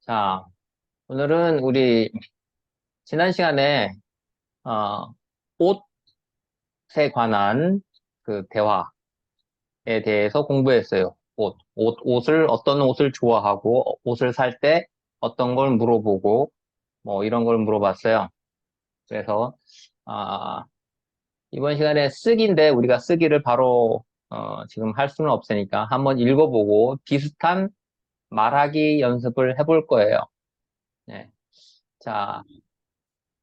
자, 오늘은 우리 지난 시간에 어, 옷에 관한 그 대화에 대해서 공부했어요. 옷을 어떤 옷을 좋아하고 옷을 살 때 어떤 걸 물어보고 뭐 이런 걸 물어봤어요. 그래서 아, 이번 시간에 쓰기인데 우리가 쓰기를 바로 지금 할 수는 없으니까 한번 읽어보고 비슷한 말하기 연습을 해볼 거예요. 네. 자,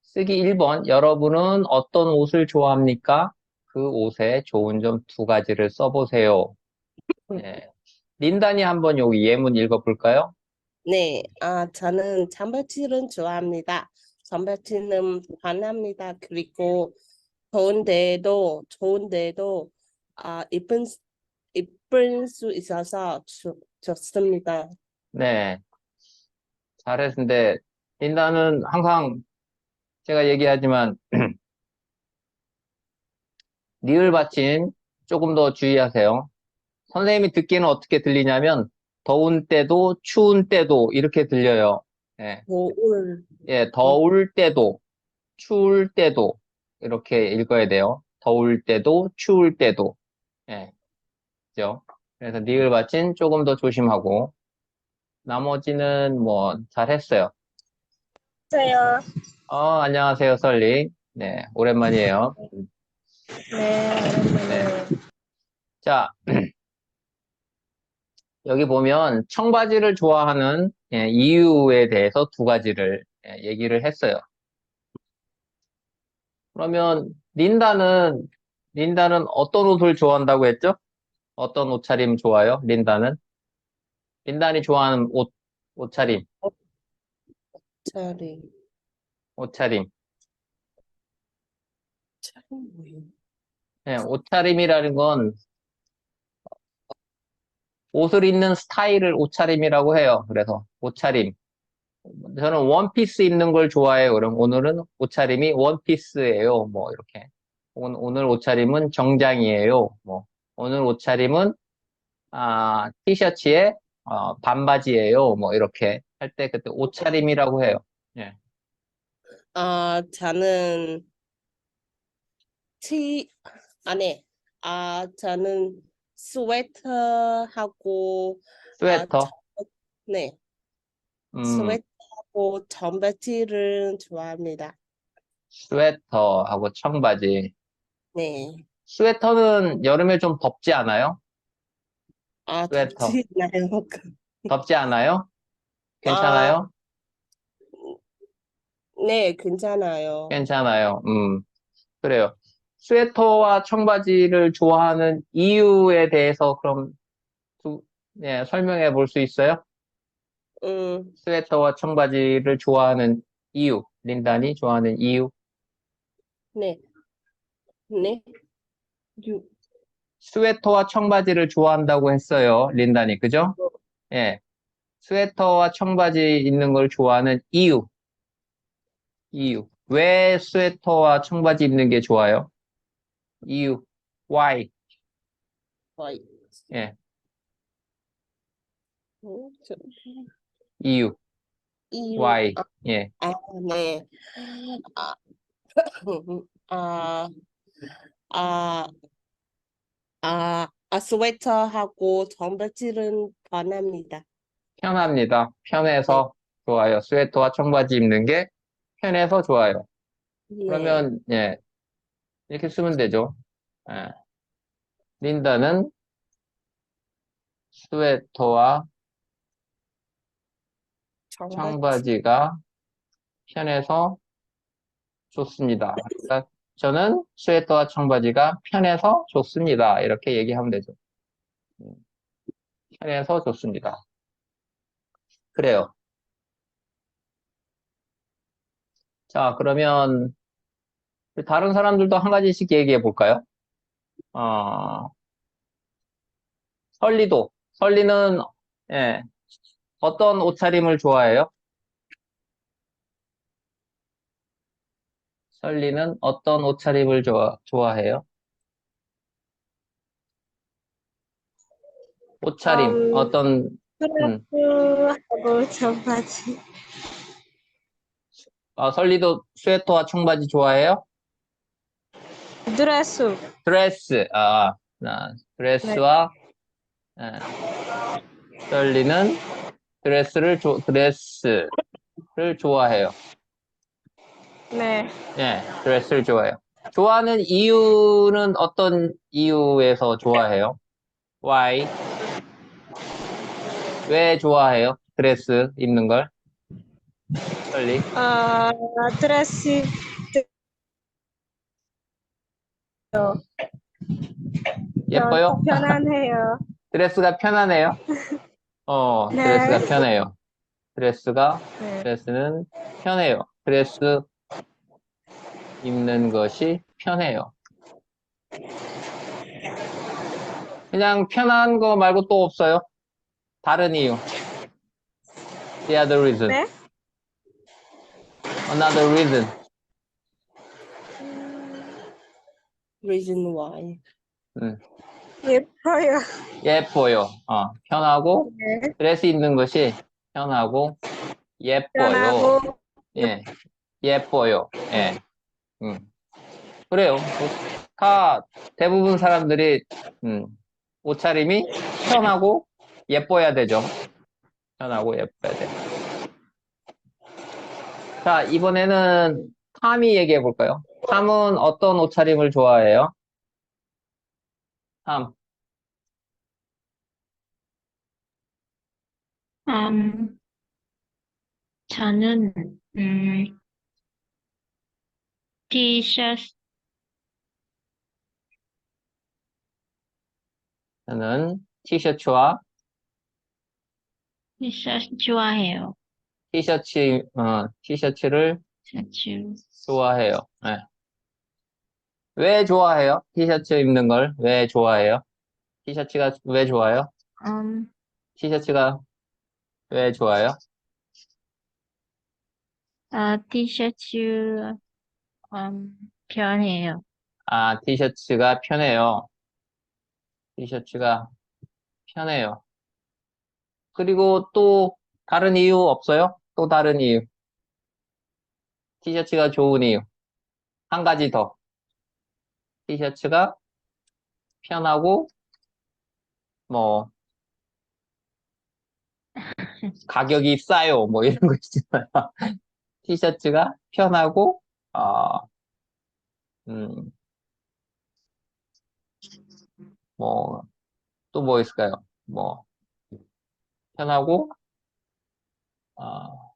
쓰기 1번. 여러분은 어떤 옷을 좋아합니까? 그 옷에 좋은 점 두 가지를 써보세요. 예. 린단이 한번 여기 예문 읽어볼까요? 네, 저는 단백질은 좋아합니다. 단백질은 반합니다. 그리고 좋은데도, 이쁜 수 있어서 좋습니다. 네. 잘했는데, 린단은 항상 제가 얘기하지만, 니을 받침 조금 더 주의하세요. 선생님이 듣기는 어떻게 들리냐면, 더운 때도, 추운 때도 이렇게 들려요. 예. 좋을, 예, 더울 때도, 추울 때도 이렇게 읽어야 돼요. 더울 때도, 추울 때도. 예, 그죠? 그래서 니을 받침 조금 더 조심하고 나머지는 뭐 잘했어요. 있어요. 안녕하세요, 설리. 네, 오랜만이에요. 네, 네. 오랜만에. 자, 여기 보면 청바지를 좋아하는 이유에 대해서 두 가지를 얘기를 했어요. 그러면 린다는 어떤 옷을 좋아한다고 했죠? 어떤 옷차림 좋아요? 린단이 좋아하는 옷차림, 차리, 옷차림. 차리 뭐예요? 예, 옷차림이라는 건 옷을 입는 스타일을 옷차림이라고 해요. 그래서 옷차림. 저는 원피스 입는 걸 좋아해요. 그럼 오늘은 옷차림이 원피스예요. 뭐 이렇게. 혹은 오늘 옷차림은 정장이에요. 뭐 오늘 옷차림은 티셔츠에 반바지예요. 뭐 이렇게 할 때 그때 옷차림이라고 해요. 예. 저는 티, 아니, 저는 스웨터하고, 아, 스웨터, 네, 음, 스웨터하고 점퍼티를 좋아합니다. 스웨터하고 청바지. 네. 스웨터는 여름에 좀 덥지 않아요? 스웨터. 덥지 않아요? 덥지 않아요? 아, 괜찮아요? 네, 괜찮아요. 괜찮아요. 그래요. 스웨터와 청바지를 좋아하는 이유에 대해서 그럼 설명해 볼 수 있어요? 음, 스웨터와 청바지를 좋아하는 이유, 린단이 좋아하는 이유. 네, 네, 유, 스웨터와 청바지를 좋아한다고 했어요, 린단이. 그죠? 예. 스웨터와 청바지 입는 걸 좋아하는 이유. 왜 스웨터와 청바지 입는 게 좋아요? 이유. Why? 어, 예. 저, 이유. 이유, Why? 예. 네, 아, 아, 아, 스웨터하고 점퍼티는 변합니다. 편합니다. 네, 편해서 좋아요. 스웨터와 청바지 입는 게 편해서 좋아요. 네, 그러면, 예, 이렇게 쓰면 되죠. 예. 린다는 스웨터와 점퍼티, 청바지가 편해서 좋습니다. 그러니까 저는 스웨터와 청바지가 편해서 좋습니다. 이렇게 얘기하면 되죠. 음, 편해서 좋습니다. 그래요. 자, 그러면 다른 사람들도 한 가지씩 얘기해 볼까요? 어, 설리는, 예, 어떤 옷차림을 좋아해요? 설리는 어떤 옷차림을 좋아해요? 옷차림, 음, 어떤, 음. 스웨터하고 청바지. 설리도 스웨터와 청바지 좋아해요? 드레스. 드레스, 네. 드레스와, 예, 설리는 드레스를 좋아해요. 네. 예, 드레스를 좋아해요. 좋아하는 이유는 어떤 이유에서 좋아해요? Why? 왜 좋아해요? 드레스 입는 걸? 설리? 아, 드레스 예뻐요? 편안해요. 드레스가 편하네요? 드레스가 네. 편해요. 드레스가, 네. 드레스는 편해요. 드레스 입는 것이 편해요. 그냥 편한 거 말고 또 없어요? 다른 이유. The other reason. 네? Another reason. Reason why. 음, 예뻐요. 예뻐요. 편하고, 네. 드레스 입는 것이 편하고, 예뻐요. 편하고 예, 예뻐요. 예, 음, 그래요. 대부분 사람들이, 음, 옷차림이 편하고 예뻐야 되죠. 편하고 예뻐야 돼. 자, 이번에는 탐이 얘기해 볼까요? 탐은 어떤 옷차림을 좋아해요? 탐. 음, 저는 티셔츠 저는 티셔츠와 티셔츠 좋아해요. 티셔츠를 셔츠 좋아해요. 네. 왜 좋아해요? 티셔츠 입는 걸 왜 좋아해요? 티셔츠가 왜 좋아요? 음, 티셔츠가 왜 좋아요? 티셔츠 편해요. 티셔츠가 편해요. 티셔츠가 편해요. 그리고 또 다른 이유 없어요? 또 다른 이유. 티셔츠가 좋은 이유. 한 가지 더. 티셔츠가 편하고 뭐 가격이 싸요. 뭐 이런 거 있잖아요. 티셔츠가 편하고 아, 음, 뭐 또 뭐 있을까요? 뭐 편하고 아,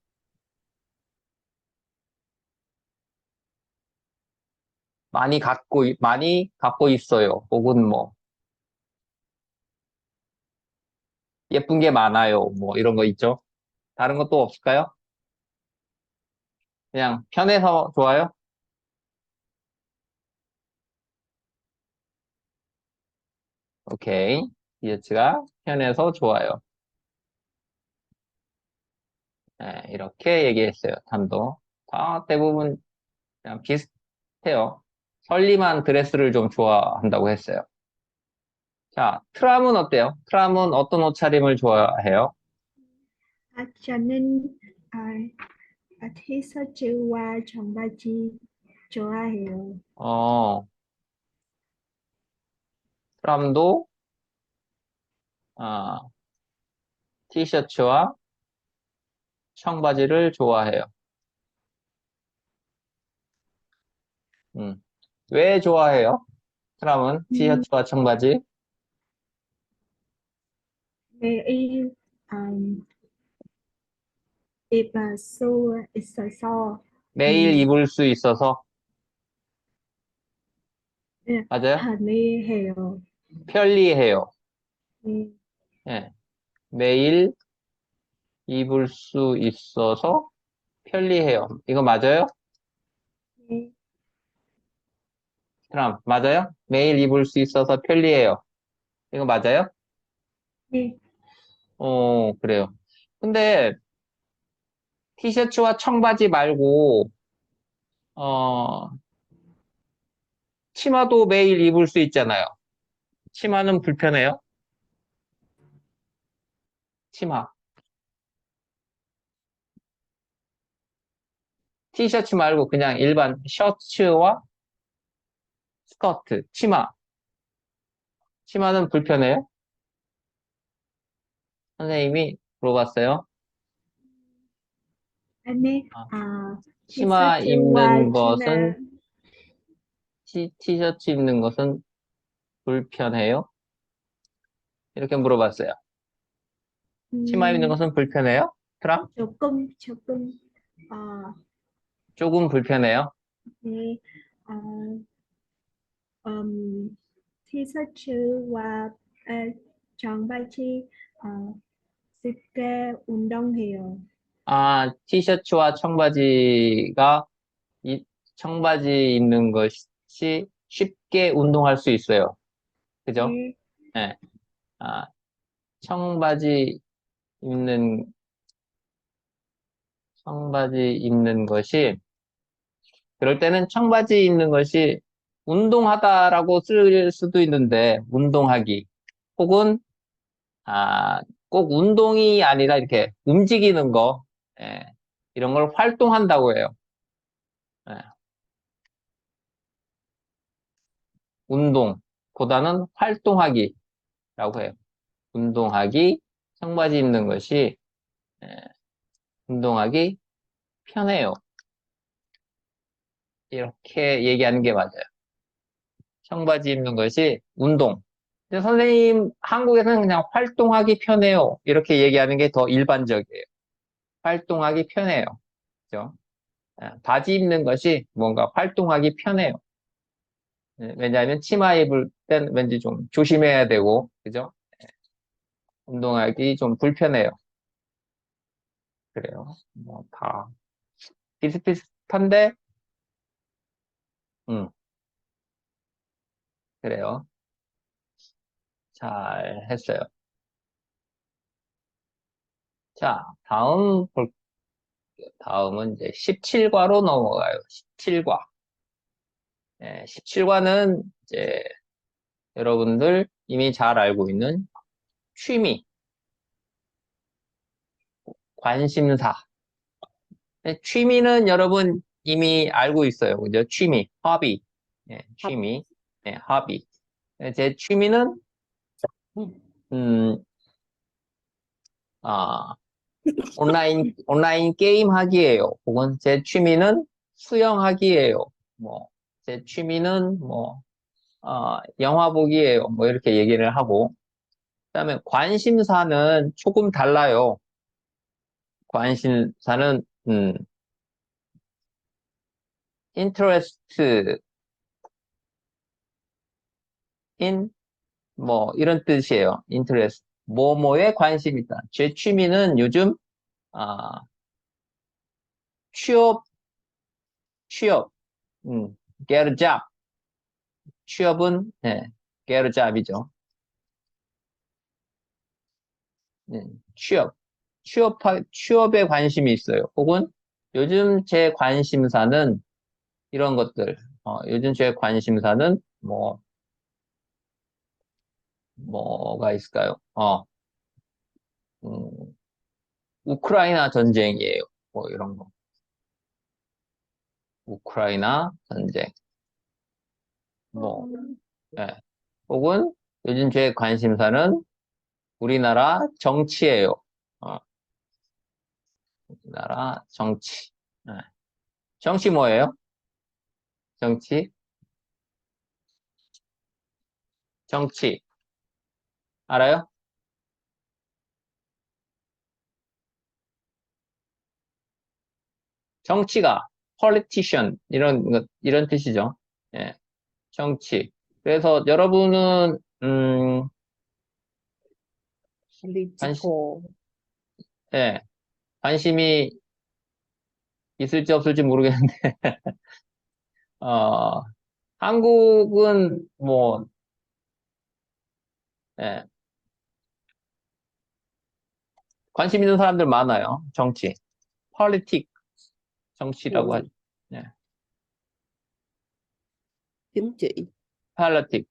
많이 갖고 있어요. 혹은 뭐 예쁜 게 많아요. 뭐 이런 거 있죠. 다른 것도 없을까요? 그냥 편해서 좋아요? 오케이. 티셔츠가 편해서 좋아요. 네, 이렇게 얘기했어요. 탐도. 다 대부분 그냥 비슷해요. 설리만 드레스를 좀 좋아한다고 했어요. 자, 트람은 어때요? 트람은 어떤 옷차림을 좋아해요? 저는 티셔츠와 청바지 좋아해요. 어, 트람도 아, 티셔츠와 청바지를 좋아해요. 음. 왜 좋아해요? 트람은 음, 티셔츠와 청바지 매일 입을 수 있어서 매일 음, 입을 수 있어서 네, 맞아요? 편해해요. 편리해요. 네, 예, 매일 입을 수 있어서 편리해요. 이거 맞아요? 네, 트람 맞아요? 매일 입을 수 있어서 편리해요. 이거 맞아요? 네, 그래요. 근데 티셔츠와 청바지 말고 어, 치마도 매일 입을 수 있잖아요. 치마는 불편해요? 치마. 티셔츠 말고 그냥 일반 셔츠와 스커트, 치마. 치마는 불편해요? 선생님이 물어봤어요. 아니, 아, 아, 치마 티셔츠와 입는 치마, 것은, 티셔츠 입는 것은 불편해요? 이렇게 물어봤어요. 치마 입는 음, 것은 불편해요? 트럼? 조금, 어, 조금 불편해요? 네, 어, 티셔츠와 청바지, 어, 쉽게 운동해요. 아, 티셔츠와 청바지가, 청바지 입는 것이 쉽게 운동할 수 있어요. 그죠? 네, 네. 아, 청바지 입는, 청바지 입는 것이, 그럴 때는 청바지 입는 것이 운동하다라고 쓸 수도 있는데, 운동하기. 혹은, 아, 꼭 운동이 아니라 이렇게 움직이는 거, 예, 이런 걸 활동한다고 해요. 예, 운동보다는 활동하기라고 해요. 운동하기, 청바지 입는 것이, 예, 운동하기 편해요. 이렇게 얘기하는 게 맞아요. 청바지 입는 것이 운동. 근데 선생님, 한국에서는 그냥 활동하기 편해요. 이렇게 얘기하는 게 더 일반적이에요. 활동하기 편해요. 그죠? 예, 바지 입는 것이 뭔가 활동하기 편해요. 예, 왜냐하면 치마 입을 땐 왠지 좀 조심해야 되고, 그죠? 운동하기 좀 불편해요. 그래요. 뭐, 다 비슷비슷한데, 음, 그래요. 잘 했어요. 자, 다음은 이제 17과로 넘어가요. 17과. 17과는 이제 여러분들 이미 잘 알고 있는 취미, 관심사. 취미는 여러분 이미 알고 있어요. 그죠? 취미, 허비. 취미, 허비. 제 취미는, 음, 아, 온라인 게임 하기예요. 혹은 제 취미는 수영하기예요. 뭐, 제 취미는 뭐, 영화 보기예요. 뭐, 이렇게 얘기를 하고. 그다음에 관심사는 조금 달라요. 관심사는, interest in, 뭐, 이런 뜻이에요. interest. 뭐뭐에 관심 있다. 제 취미는 요즘, 아, 취업, 취업, get a job. 취업은, get a job이죠. 취업에 관심이 있어요. 혹은 요즘 제 관심사는 이런 것들, 요즘 제 관심사는 뭐가 있을까요? 음, 우크라이나 전쟁이에요. 뭐 이런 거. 우크라이나 전쟁. 뭐, 예. 혹은 요즘 제 관심사는 우리나라 정치예요. 어, 우리나라 정치. 예. 정치 뭐예요? 정치? 정치. 알아요? 정치가 politician 이런 뜻이죠. 예, 정치. 그래서 여러분은 관심 political. 예, 관심이 있을지 없을지 모르겠는데 어, 한국은 뭐 예, 관심 있는 사람들 많아요. 정치. politics 정치라고 음, 하죠. 예, chính trị. politics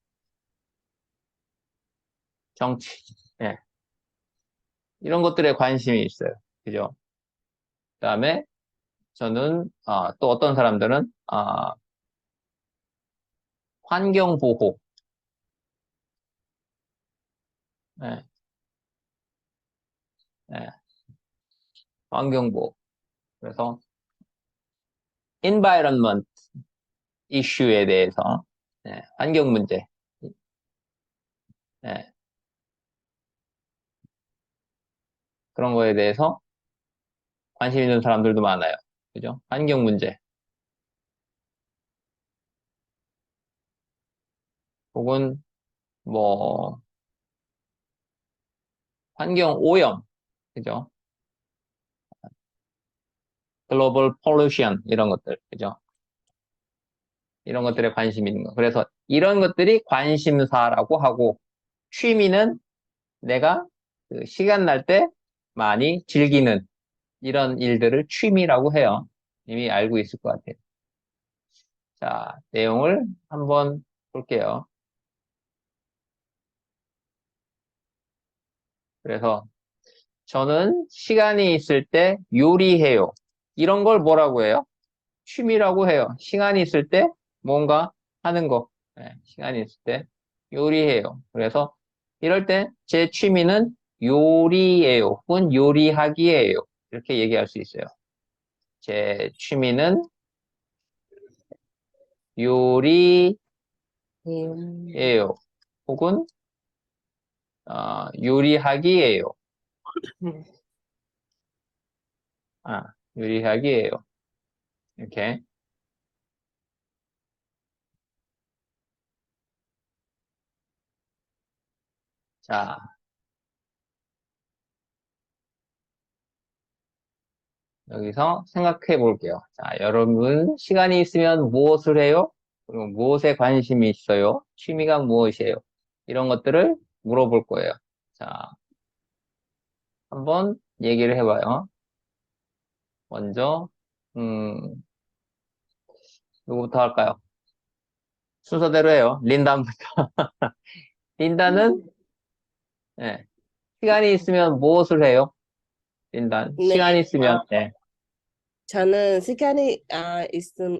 정치. 예. 이런 것들에 관심이 있어요. 그죠? 그다음에 저는 또 어떤 사람들은 환경 보호, 네, 네, 환경 보호. 그래서 environment 이슈에 대해서 네, 환경 문제, 네, 그런 거에 대해서 관심 있는 사람들도 많아요. 그죠? 환경 문제. 혹은 뭐 환경 오염, 그죠? 글로벌 폴루션 이런 것들, 그죠? 이런 것들에 관심 있는 거. 그래서 이런 것들이 관심사라고 하고 취미는 내가 그 시간 날 때 많이 즐기는 이런 일들을 취미라고 해요. 이미 알고 있을 것 같아요. 자, 내용을 한번 볼게요. 그래서 저는 시간이 있을 때 요리해요. 이런 걸 뭐라고 해요? 취미라고 해요. 시간이 있을 때 뭔가 하는 거. 네, 시간이 있을 때 요리해요. 그래서 이럴 때 제 취미는 요리예요. 혹은 요리하기예요. 이렇게 얘기할 수 있어요. 제 취미는 요리예요. 혹은 요리하기예요. 아, 요리하기예요. 이렇게. 자, 여기서 생각해 볼게요. 자, 여러분, 시간이 있으면 무엇을 해요? 그리고 무엇에 관심이 있어요? 취미가 무엇이에요? 이런 것들을 물어볼 거예요. 자, 한번 얘기를 해봐요. 먼저, 음, 누구부터 할까요? 순서대로 해요. 린다부터. 린다는, 예, 시간이 있으면 무엇을 해요? 린단. 네, 시간이 있으면, 예, 저는 시간이 있음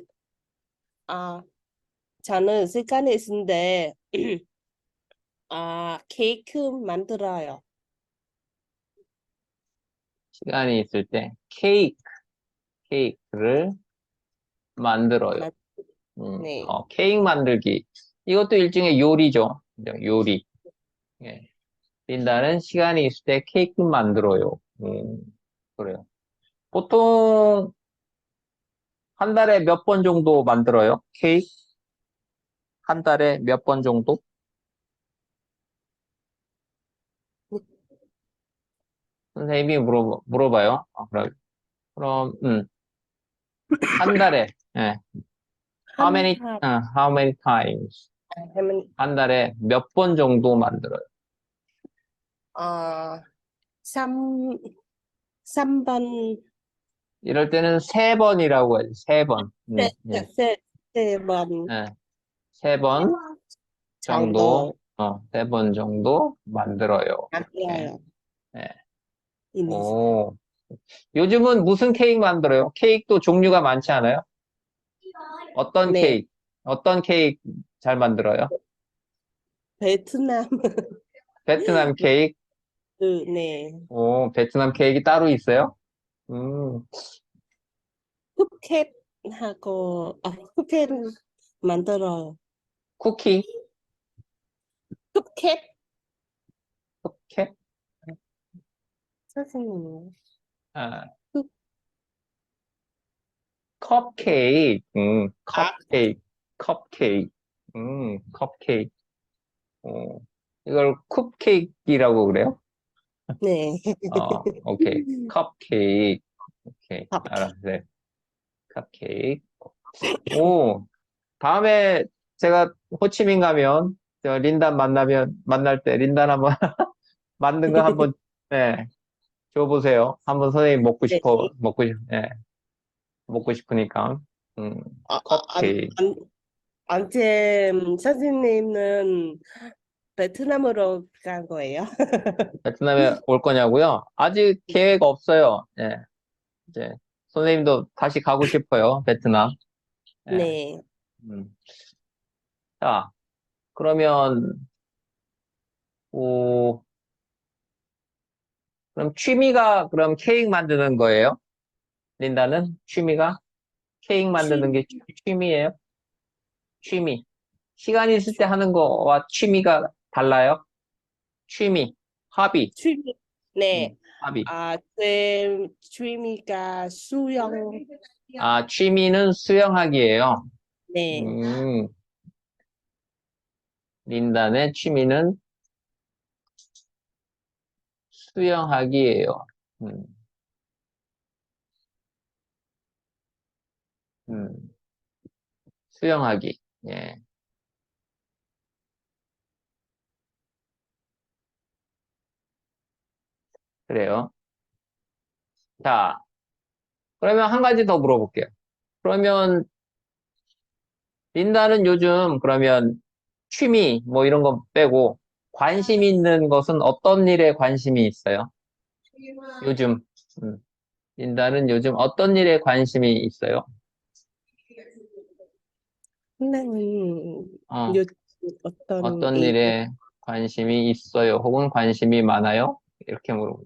아 저는 시간이 있는데 케이크 만들어요. 시간이 있을 때 케이크를 만들어요. 만- 네, 케이크 만들기. 이것도 일종의 요리죠. 그죠? 요리. 예. 린다는 시간이 있을 때 케이크 만들어요. 그래요. 보통 한 달에 몇 번 정도 만들어요? 케이크? 한 달에 몇 번 정도? 선생님이 물어봐요. 그럼, 한 달에, 예. 한 달, how many times? 하면 한 달에 몇 번 정도 만들어요? 어, 3, 3번, 이럴 때는 세 번이라고 해요. 세 번. 세, 예. 세, 세 번 예. 세 번 정도, 정도 세 번 정도 만들어요. 이렇게. 만들어요. 예. 이니스. 오. 요즘은 무슨 케이크 만들어요? 케이크도 종류가 많지 않아요? 어떤 네, 케이크? 어떤 케이크 잘 만들어요? 베트남, 베트남 케이크? 네, 오, 베트남 케이크 따로 있어요? 음, 푸켓하고, 푸켓 만들어요. 쿠키? 푸켓? 쿠키? 선생님, 아, 푸, 컵케이크. 아, 컵케이크. 컵케이크. 컵케이크. 어, 이걸 컵케이크라고 그래요? 네, 오케이. 컵케이크. 오케이. 컵케 알았어요. 컵케이크. 오, 다음에 제가 호치민 가면, 저 린단 만날 때 린단 한번 만든 거 한번, 네, 줘보세요. 한번 선생님 네. 예, 먹고 싶으니까. 음, 아, 아, 안, 컵케이크. 안, 안쌤 선생님은 베트남으로 간 거예요. 베트남에 올 거냐고요? 아직 계획 없어요. 예, 이제 선생님도 다시 가고 싶어요. 베트남. 예, 네. 음. 자, 그러면 오, 그럼 취미가 그럼 케이크 만드는 거예요? 린다는 취미가 케이크 만드는 게 취미예요? 취미. 시간 있을 때 하는 거와 취미가 달라요? 취미, 허비, 취미. 네. 허비. 제 취미가 수영. 아, 취미는 수영하기예요. 네. 음, 린단의 취미는 수영하기예요. 음, 음, 수영하기. 예, 그래요. 자, 그러면 한 가지 더 물어볼게요. 그러면 린다는 요즘 그러면 취미 뭐 이런 거 빼고 관심 있는 것은 어떤 일에 관심이 있어요? 요즘. 음, 린다는 요즘 어떤 일에 관심이 있어요? 선생님, 어, 요 어떤 어떤 일? 일에 관심이 있어요? 혹은 관심이 많아요? 이렇게 물어보고.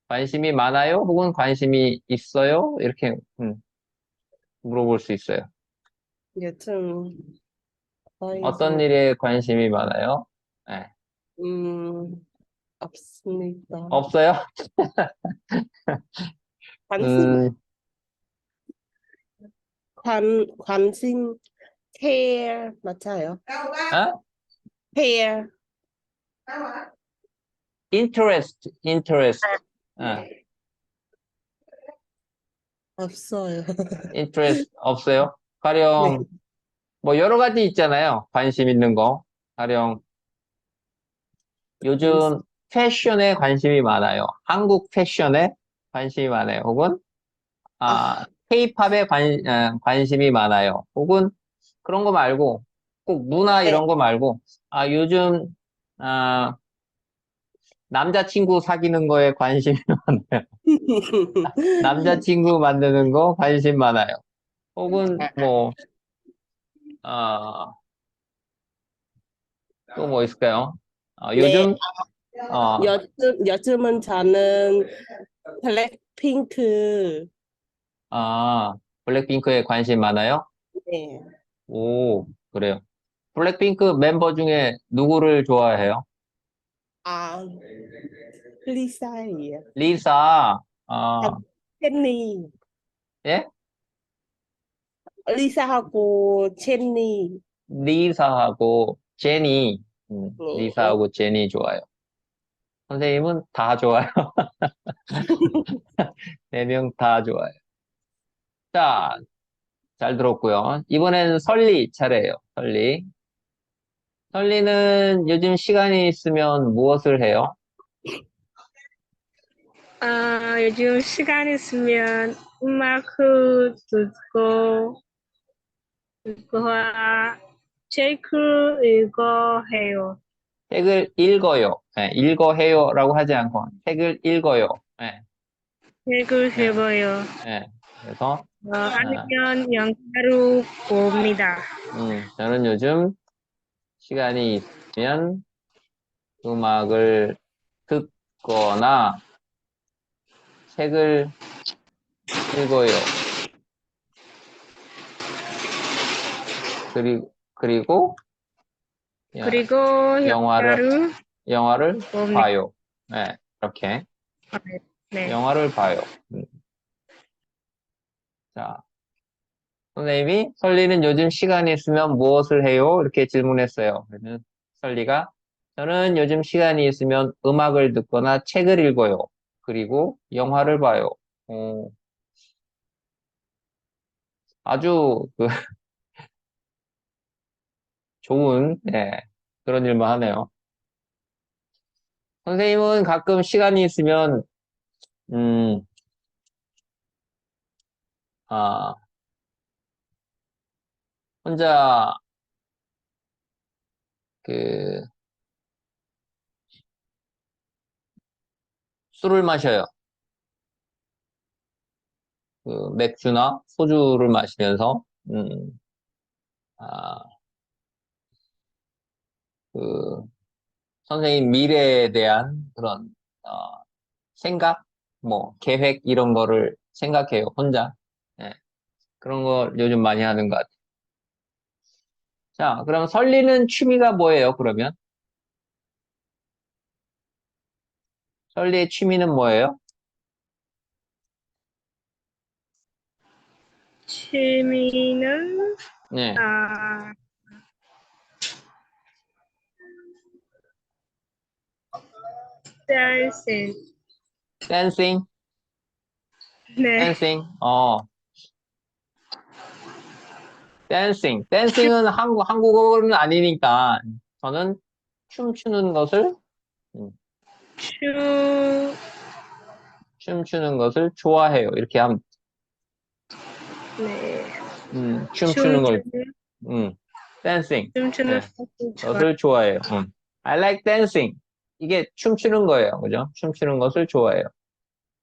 관심이 많아요? 혹은 관심이 있어요? 이렇게 물어볼 수 있어요. 요즘 어떤 어디서 일에 관심이 많아요? 네. 음 없습니다. 없어요? 관심 음, 관심 care 맞아요. 어? care interest. 어, 없어요. interest 없어요? 네. 가령 뭐 여러 가지 있잖아요. 관심 있는 거. 가령 관심 요즘 패션에 관심이 많아요. 한국 패션에 관심이 많아요. 혹은 아, K-팝에 관심이 많아요. 혹은 그런 거 말고 꼭 문화 네. 이런 거 말고 요즘 아, 남자친구 사귀는 거에 관심이 많아요. 남자친구 만드는 거 관심 많아요. 혹은 뭐 또 뭐 있을까요? 네. 요즘 어, 요즘은 저는 블랙핑크 블랙핑크에 관심 많아요? 네. 오, 그래요. 블랙핑크 멤버 중에 누구를 좋아해요? 아, 리사예요. 리사, 아, 아, 첸니. 예? 리사하고 첸니. 리사하고 제니, 네. 리사하고 제니 좋아요. 선생님은 다 좋아요. 네 명 다 좋아요. 자, 잘 들었고요. 이번엔 설리 차례예요. 설리. 설리는 요즘 시간이 있으면 무엇을 해요? 요즘 시간 있으면 음악 듣고 책 읽어 해요. 책을 읽어요. 네, 읽어 해요라고 하지 않고 책을 읽어요. 네, 책을 네, 읽어요. 네. 그래서 아, 아니면 영화를 봅니다. 저는 요즘 시간이 있으면 음악을 듣거나 책을 읽어요. 그리고 야, 그리고 영화를 영화를 영화를 봅니다. 봐요. 네, 이렇게 네. 영화를 봐요. 자, 선생님이 설리는 요즘 시간이 있으면 무엇을 해요? 이렇게 질문했어요. 그러면 설리가 저는 요즘 시간이 있으면 음악을 듣거나 책을 읽어요. 그리고 영화를 봐요. 어, 아주 좋은 그런 일만 하네요. 선생님은 가끔 시간이 있으면 음, 아, 혼자 그 술을 마셔요. 그 맥주나 소주를 마시면서, 아, 그, 선생님 미래에 대한 그런, 생각, 뭐, 계획, 이런 거를 생각해요, 혼자. 예, 그런 걸 요즘 많이 하는 것 같아요. 자, 그럼 설리는 취미가 뭐예요, 그러면? 설리의 취미는 뭐예요? 취미는 네, 아, 댄싱. 댄싱, 네. 댄싱, 댄싱은 한국어는 아니니까, 저는 춤추는 것을, 음, 춤, 춤추는 것을 좋아해요. 이렇게 하면, 네. 춤추는 걸, 춤추는, dancing. 춤추는 네, 것을 좋아. 것을 좋아해요. I like dancing. 이게 춤추는 거예요. 그죠? 춤추는 것을 좋아해요.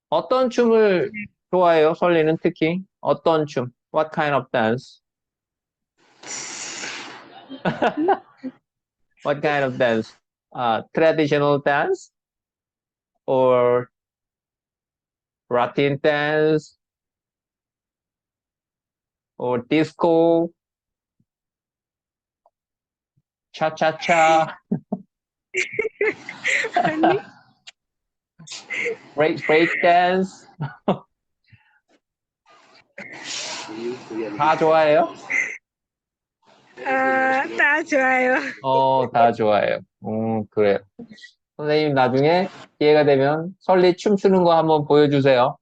어떤 춤을 좋아해요? 설리는 특히? 어떤 춤? What kind of dance? What kind of dance? Traditional dance? Or Latin dance? Or disco? Cha-cha-cha? 아니, break dance? 다 좋아해요? 다 좋아요. 다 좋아해요. 그래요. 선생님 나중에 기회가 되면 설리 춤추는 거 한번 보여주세요.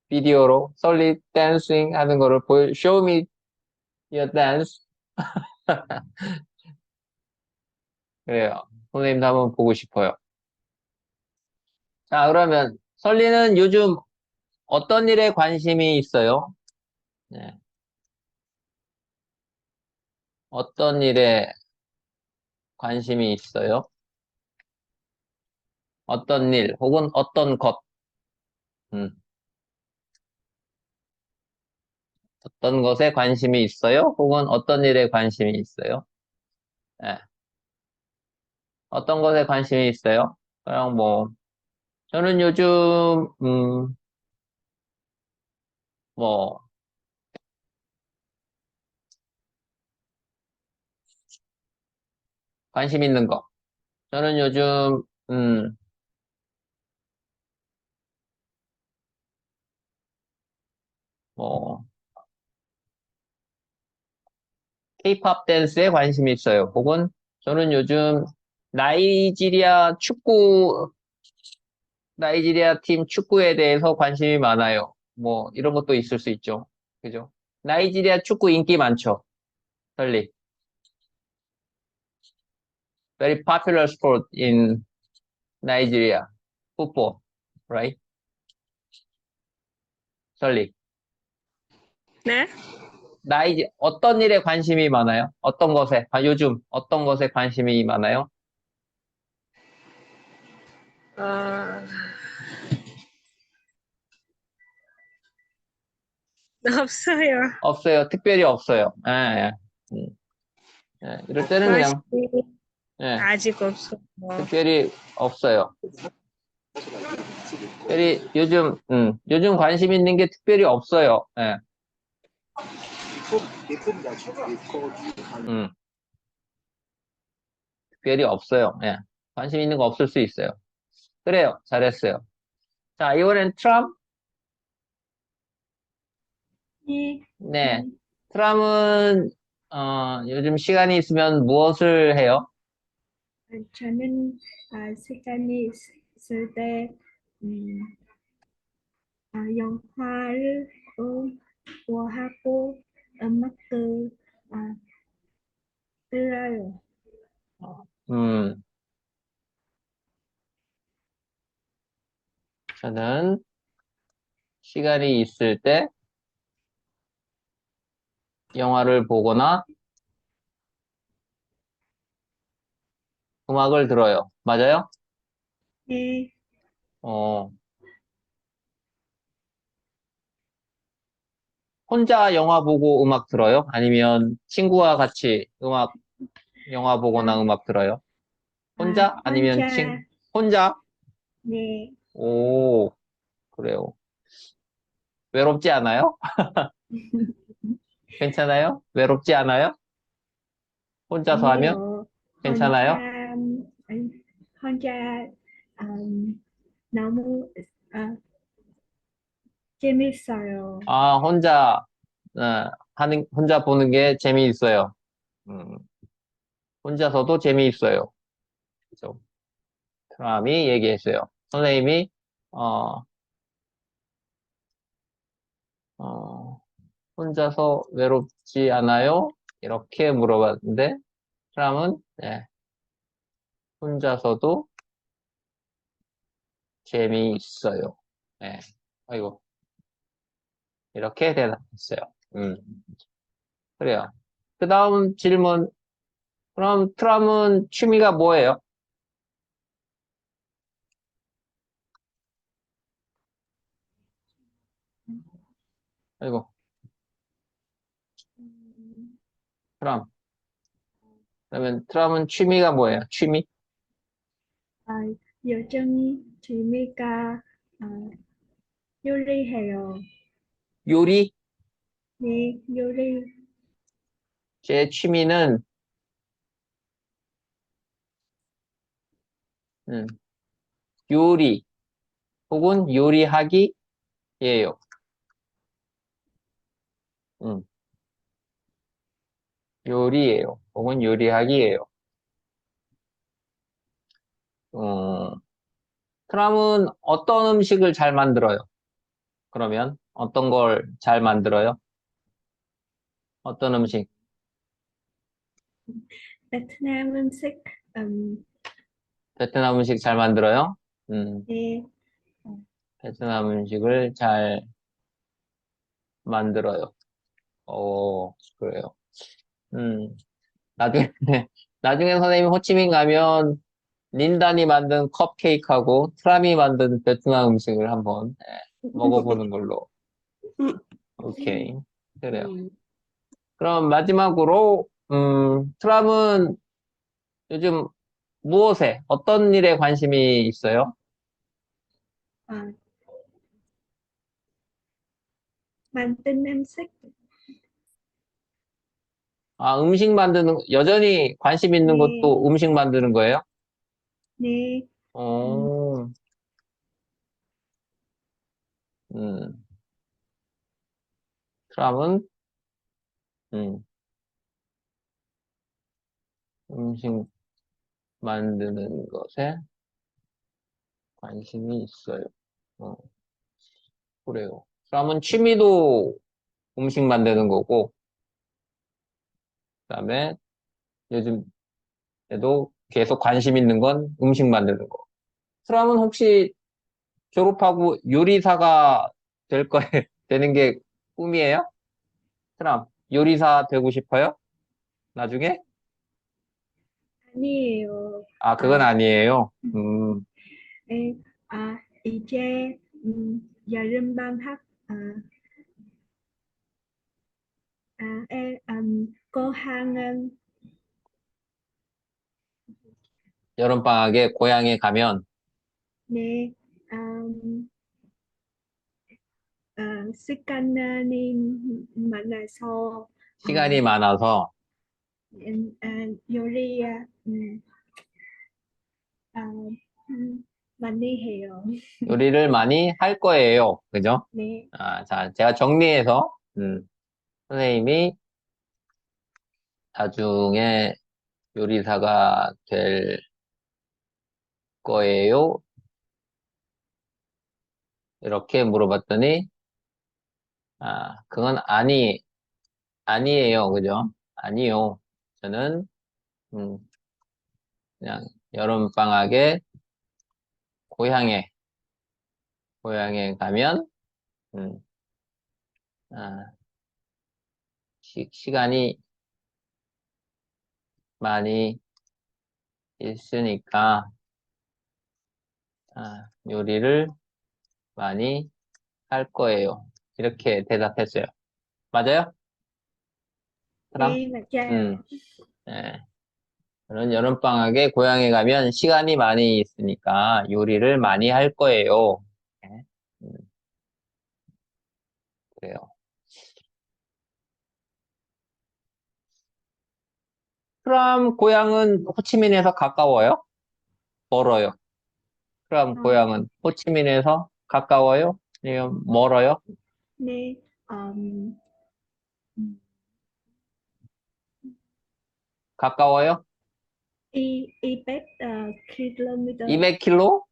비디오로 설리 댄싱 하는 거를 show me your dance. 그래요. 선생님도 한번 보고 싶어요. 자, 그러면 설리는 요즘 어떤 일에 관심이 있어요? 네. 어떤 일에 관심이 있어요? 어떤 일 혹은 어떤 것, 음, 어떤 것에 관심이 있어요? 혹은 어떤 일에 관심이 있어요? 네. 어떤 것에 관심이 있어요? 그냥 뭐 저는 요즘 뭐 관심 있는 거. 저는 요즘 뭐 K-팝 댄스에 관심이 있어요. 혹은 저는 요즘 나이지리아 축구 나이지리아 팀 축구에 대해서 관심이 많아요. 뭐 이런 것도 있을 수 있죠. 그죠? 나이지리아 축구 인기 많죠. 설리. Very popular sport in Nigeria. Football, right? 설리. 네? 어떤 일에 관심이 많아요? 어떤 것에? 요즘 어떤 것에 관심이 많아요? 어, 없어요. 없어요. 특별히 없어요. 예, 예. 음, 이럴 때는 그냥, 관심이 예, 아직 없어요. 특별히 없어요. 특별히 요즘 관심 있는 게 특별히 없어요. 예, 음, 특별히 없어요. 예, 관심 있는 거 없을 수 있어요. 그래요. 잘했어요. 자, 이번엔 트럼? 네, 네. 트럼은, 요즘 시간이 있으면 무엇을 해요? 저는 시간이 있을 때 영화를 좋아하고 음악을 아, 들어요. 음, 저는 시간이 있을 때 영화를 보거나 음악을 들어요. 맞아요? 네, 어, 혼자 영화 보고 음악 들어요? 아니면 친구와 같이 영화 보거나 음악 들어요? 혼자? 아니면 혼자, 혼자? 네, 오, 그래요. 외롭지 않아요? 괜찮아요? 외롭지 않아요? 혼자서 하면? 아니요. 괜찮아요? 아니, 혼자, 너무, 아, 재밌어요. 아, 혼자 보는 게 재미있어요. 음, 혼자서도 재미있어요. 그죠? 사람이 얘기했어요. 선생님이, 어, 어, 혼자서 외롭지 않아요? 이렇게 물어봤는데, 사람은, 네, 혼자서도 재미있어요. 네, 아이고, 이렇게 대답했어요. 음, 그래요. 그 다음 질문, 그럼 트럼은 취미가 뭐예요? 아이고, 트럼. 그러면 트럼은 취미가 뭐예요? 취미? 아, 요즘 재미가, 아, 요리해요. 요리? 네, 요리, 제 취미는, 음, 요리, 혹은 요리하기예요. 음, 요리예요. 혹은 요리하기예요. 트럼은 어떤 음식을 잘 만들어요? 그러면 어떤 걸 잘 만들어요? 어떤 음식? 베트남 음식, 베트남 음식 잘 만들어요? 음, 네, 베트남 음식을 잘 만들어요. 그래요. 음, 나중에, 나중에 선생님 호치민 가면 린단이 만든 컵케이크하고 트람이 만든 베트남 음식을 한번 먹어보는 걸로. 오케이. 그래요. 그럼 마지막으로, 트람은 요즘 어떤 일에 관심이 있어요? 아, 만든 음식, 아, 여전히 관심 있는 네, 것도 음식 만드는 거예요? 네, 음, 어, 음, 트람은, 음, 음식 만드는 것에 관심이 있어요. 어, 그래요. 트람은 취미도 음식 만드는 거고, 그다음에 요즘에도 계속 관심 있는 건 음식 만드는 거. 트람은 혹시 졸업하고 요리사가 되는 게 꿈이에요? 트람, 요리사 되고 싶어요? 나중에? 아니에요. 아, 그건 아, 아니에요. 에, 이제, 여름방학, 고향은, 여름방학에 고향에 가면 네, 음, 시간이 많아서, 시간이 많아서 요리, 아, 많이 해요. 요리를 많이 할 거예요. 그죠? 네, 아, 자, 제가 정리해서, 선생님이 나중에 요리사가 될 거예요? 이렇게 물어봤더니, 그건 아니에요. 그죠? 아니요. 저는, 음, 그냥 여름방학에 고향에, 고향에 가면, 음, 아, 시간이 많이 있으니까, 요리를 많이 할 거예요. 이렇게 대답했어요. 맞아요? 그럼? 네, 맞아요. 음, 예. 저는 여름방학에 고향에 가면 시간이 많이 있으니까 요리를 많이 할 거예요. 예. 음, 그래요. 그럼 고향은 호치민에서 가까워요? 멀어요? 그럼 Ờ, 고향은 호치민에서 가까워요? 아니면 멀어요? 네, 가까워요? 200 km. 200km?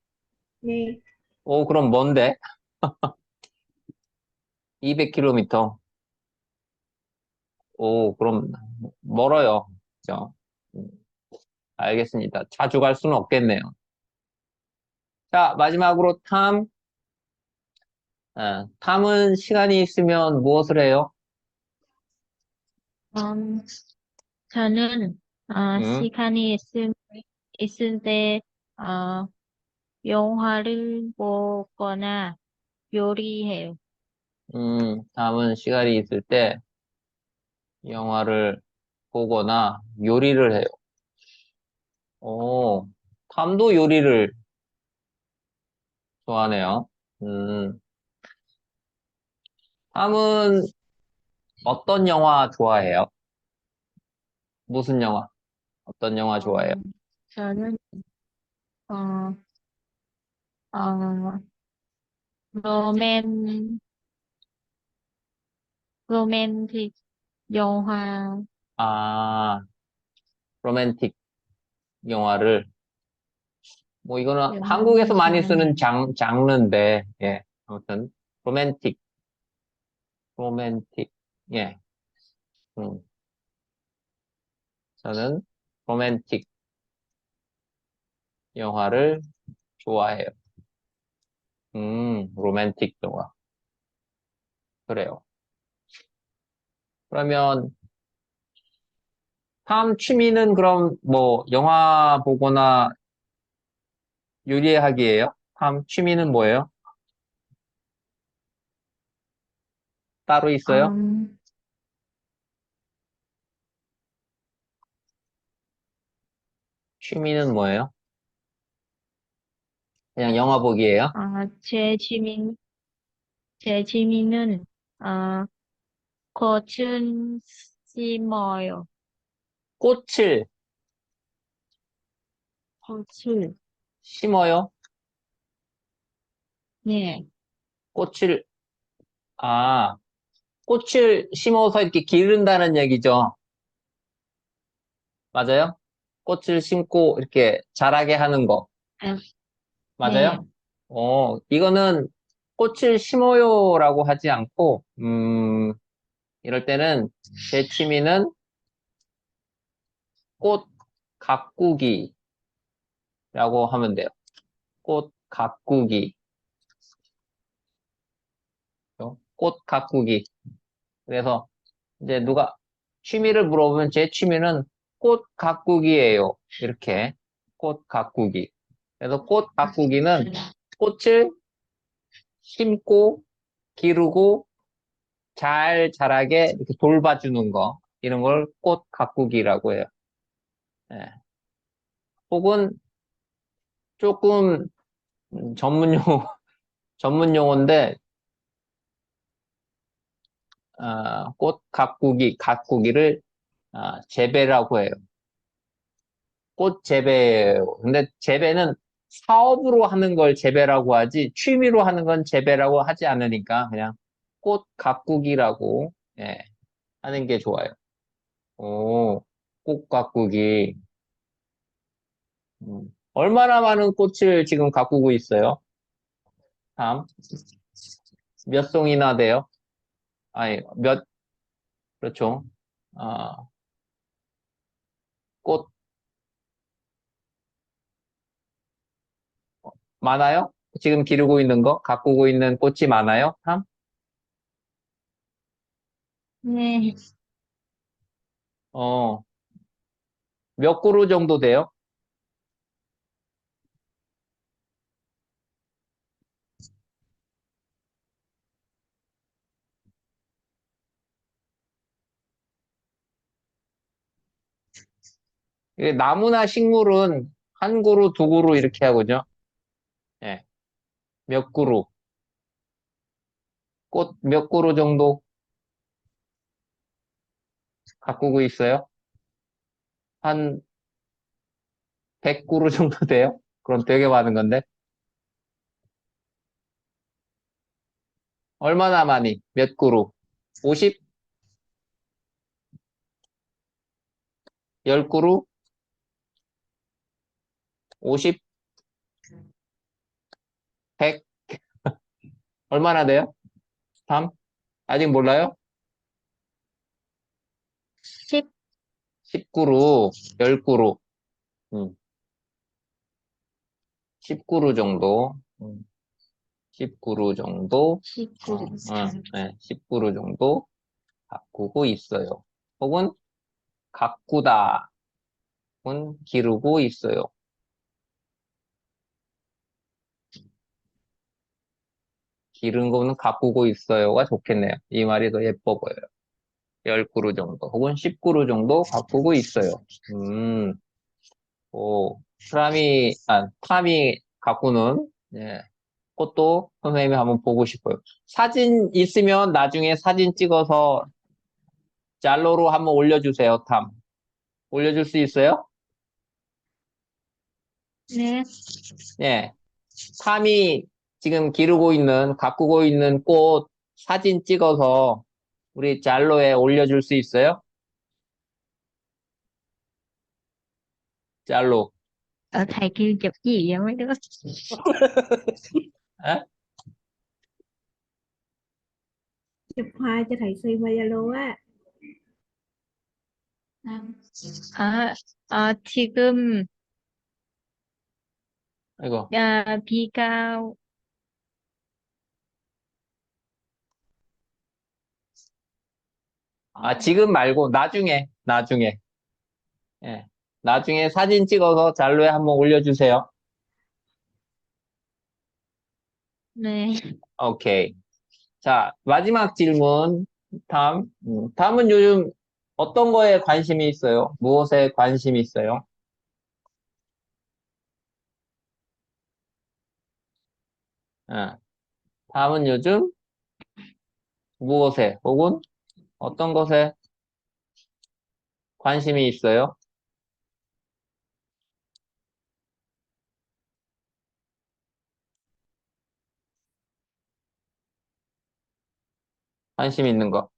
네, 오, 그럼 뭔데? 200km. 오, 그럼 멀어요. 그죠? 음, 알겠습니다. 자주 갈 수는 없겠네요. 자, 마지막으로 탐. 탐은 시간이 있으면 무엇을 해요? 음, 저는 음, 시간이 있을 때 영화를 보거나 요리해요. 탐은 시간이 있을 때 영화를 보거나 요리를 해요. 오, 탐도 요리를 좋아하네요. 음, 탐은 어떤 영화 좋아해요? 무슨 영화? 어떤 영화 좋아해요? 저는 어, 어, 로맨 로맨틱 영화 아, 로맨틱 영화를, 뭐 이거는 영화를 한국에서 많이 쓰는 좋아해요. 장르인데, 예, 아무튼, 로맨틱, 로맨틱, 예, 음, 저는 로맨틱 영화를 좋아해요. 로맨틱 영화. 그래요. 그러면, 다음 취미는 그럼 뭐, 영화 보거나 요리하기예요? 다음 취미는 뭐예요? 따로 있어요? 음, 취미는 뭐예요? 그냥 영화 보기예요? 아, 제 취미는 꽃을 심어요. 꽃을 꽃을 심어요? 네, 꽃을, 아, 꽃을 심어서 이렇게 기른다는 얘기죠. 맞아요? 꽃을 심고 이렇게 자라게 하는 거. 아, 네, 맞아요? 이거는 꽃을 심어요라고 하지 않고, 이럴 때는 제 취미는 꽃 가꾸기라고 하면 돼요. 꽃 가꾸기. 꽃 가꾸기. 그래서 이제 누가 취미를 물어보면 제 취미는 꽃 가꾸기예요. 이렇게 꽃 가꾸기. 그래서 꽃 가꾸기는 꽃을 심고 기르고 잘 자라게 이렇게 돌봐주는 거. 이런 걸 꽃 가꾸기라고 해요. 예. 혹은 조금 전문 용어, 전문 용어인데, 꽃 가꾸기를 재배라고 해요. 꽃 재배예요. 근데 재배는 사업으로 하는 걸 재배라고 하지, 취미로 하는 건 재배라고 하지 않으니까 그냥 꽃 가꾸기라고, 예, 하는 게 좋아요. 오, 꽃 가꾸기. 얼마나 많은 꽃을 지금 가꾸고 있어요? 다음. 몇 송이나 돼요? 아니, 그렇죠. 아, 꽃 많아요? 지금 기르고 있는 거? 가꾸고 있는 꽃이 많아요? 다음. 네, 어, 몇 그루 정도 돼요? 이게 나무나 식물은 한 그루, 두 그루 이렇게 하고죠. 예. 몇 그루, 꽃 몇 그루 정도 가꾸고 있어요? 한 100그루 정도 돼요? 그럼 되게 많은 건데. 얼마나 많이? 몇 그루? 50? 10그루? 50? 100? 얼마나 돼요? 3? 아직 몰라요? 10, 10그루, 10그루, 10그루 정도, 10그루 정도, 19. 네, 10그루 정도 가꾸고 있어요. 혹은 가꾸다, 혹은 기르고 있어요. 기른 거는 가꾸고 있어요가 좋겠네요. 이 말이 더 예뻐 보여요. 10그루 정도, 혹은 10그루 정도 가꾸고 있어요. 탐이 가꾸는, 예, 꽃도 선생님이 한번 보고 싶어요. 사진 있으면 나중에 사진 찍어서 짤로로 한번 올려주세요, 탐. 올려줄 수 있어요? 네. 예. 탐이 지금 기르고 있는, 가꾸고 있는 꽃 사진 찍어서 우리 짤로에 올려줄 수 있어요? 짤로. Thầy kêu chụp gì vậy mấy đứa? 예? chụp hoa cho thầy xem qua Zalo á. 지금, 이거. 비가, 지금 말고 나중에. 예. 나중에 사진 찍어서 짤로에 한번 올려주세요. 네. 오케이. 자, 마지막 질문. 다음은 요즘 어떤 거에 관심이 있어요? 무엇에 관심이 있어요? 예. 다음은 요즘 무엇에 혹은 어떤 것에 관심이 있어요? 관심 있는 거.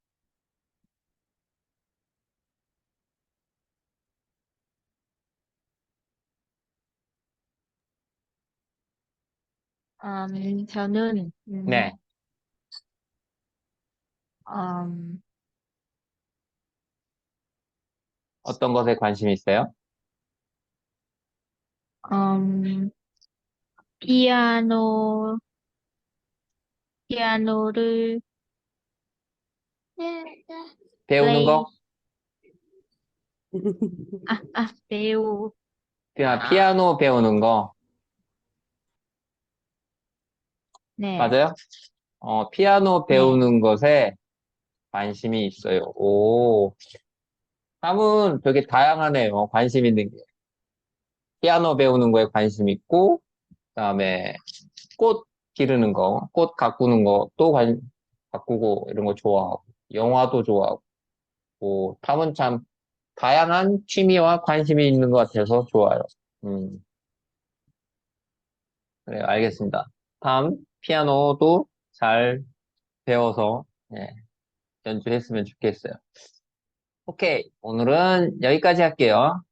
저는, 네. 어떤 것에 관심이 있어요? 피아노, 피아노를, 배우는 play, 거? 배우, 피아노 배우는 거. 네, 맞아요? 피아노 네. 배우는 것에 관심이 있어요. 오. 함은 되게 다양하네요. 관심 있는 게. 피아노 배우는 거에 관심 있고, 그다음에 꽃 기르는 거, 꽃 가꾸는 거 또 가꾸고 이런 거 좋아하고, 영화도 좋아하고, 탐은 참 다양한 취미와 관심이 있는 것 같아서 좋아요. 음, 그래, 알겠습니다. 탐, 피아노도 잘 배워서, 예, 연주했으면 좋겠어요. 오케이. 오늘은 여기까지 할게요.